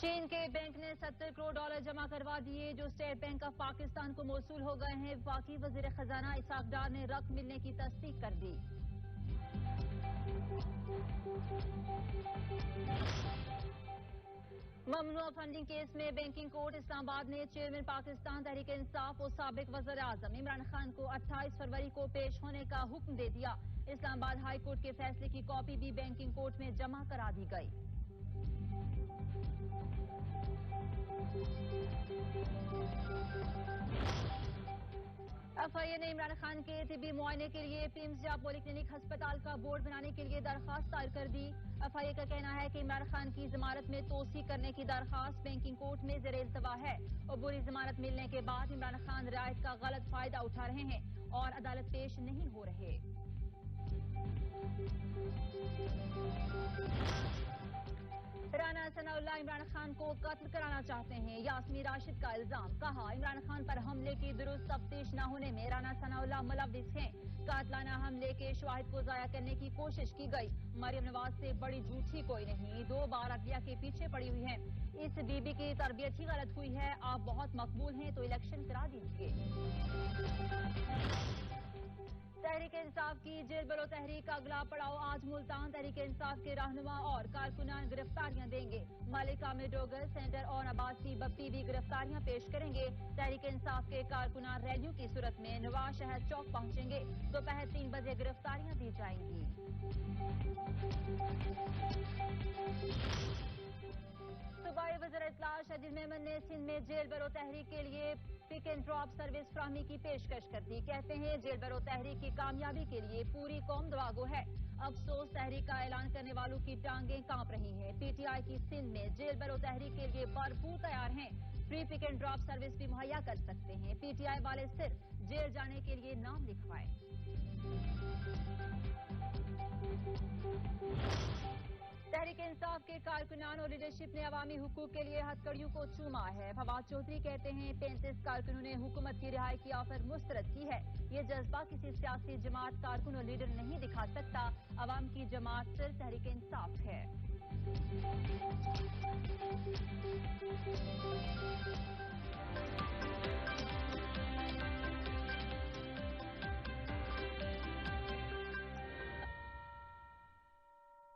चीन के बैंक ने 70 करोड़ डॉलर जमा करवा दिए जो स्टेट बैंक ऑफ पाकिस्तान को मौसूल हो गए हैं। वफाकी वजीर खजाना इसहाक डार ने रकम मिलने की तस्दीक कर दी। ममनुआ फंडिंग केस में बैंकिंग कोर्ट इस्लामाबाद ने चेयरमैन पाकिस्तान तहरीक इंसाफ और साबिक वज़ीर आज़म इमरान खान को 28 फरवरी को पेश होने का हुक्म दे दिया। इस्लामाबाद हाई कोर्ट के फैसले की कॉपी भी बैंकिंग कोर्ट में जमा करा दी गई। एफआईए ने इमरान खान के तिबी मुआयने के लिए पिम्स पॉलीक्लिनिक अस्पताल का बोर्ड बनाने के लिए दरखास्त दायर कर दी। एफआईए का कहना है कि इमरान खान की जमानत में तोसी करने की दरखास्त बैंकिंग कोर्ट में ज़ेर इल्तवा है और बुरी जमानत मिलने के बाद इमरान खान रियायत का गलत फायदा उठा रहे हैं और अदालत पेश नहीं हो रहे। राना सनाउल्लाह इमरान खान को कत्ल कराना चाहते हैं, यास्मीन राशिद का इल्जाम। कहा, इमरान खान पर हमले की दुरुस्त तफ्तीश न होने में राना सनाउल्लाह मुलव्विस हैं। कातलाना हमले के शवाहिद को जाया करने की कोशिश की गई। मरियम नवाज से बड़ी झूठी कोई नहीं, 2 बार अदलिया के पीछे पड़ी हुई है। इस बीबी की तरबियत ही गलत हुई है। आप बहुत मकबूल हैं तो इलेक्शन करा दीजिए। तहरीक इंसाफ की जेल बरो तहरीक का अगला पड़ाव आज मुल्तान। तहरीक इंसाफ के रहनुमा और कारकुनान गिरफ्तारियां देंगे। मलिक आमिर डोगर, सेंटर और अब्बासी बप्पी भी गिरफ्तारियां पेश करेंगे। तहरीक इंसाफ के कारकुनान रैलियों की सूरत में नवाज शहर चौक पहुंचेंगे। दोपहर 3 बजे गिरफ्तारियां दी जाएंगी। सूबाई वज़ीर इत्तला शदीद मेमन ने सिंध में जेल बरो तहरीक के लिए पिक एंड ड्रॉप सर्विस फराहमी की पेशकश कर दी। कहते हैं जेल बरो तहरीक की कामयाबी के लिए पूरी कौम दुआगो है। अफसोस तहरीक का ऐलान करने वालों की टांगें कांप रही हैं। पीटीआई की सिंध में जेल बरो तहरीक के लिए भरपूर तैयार हैं। Free pick and drop service भी मुहैया कर सकते हैं। पीटीआई वाले सिर्फ जेल जाने के लिए नाम लिखवाएं। तहरीक इंसाफ के कारकुनान और लीडरशिप ने अवामी हुकूक के लिए हथकड़ियों को चूमा है। फवाद चौधरी कहते हैं 35 कारकुनों ने हुकूमत की रिहाई की ऑफर मुस्तरद की है। ये जज्बा किसी सियासी जमात, कारकुन और लीडर नहीं दिखा सकता। अवाम की जमात सिर्फ तहरीक इंसाफ है।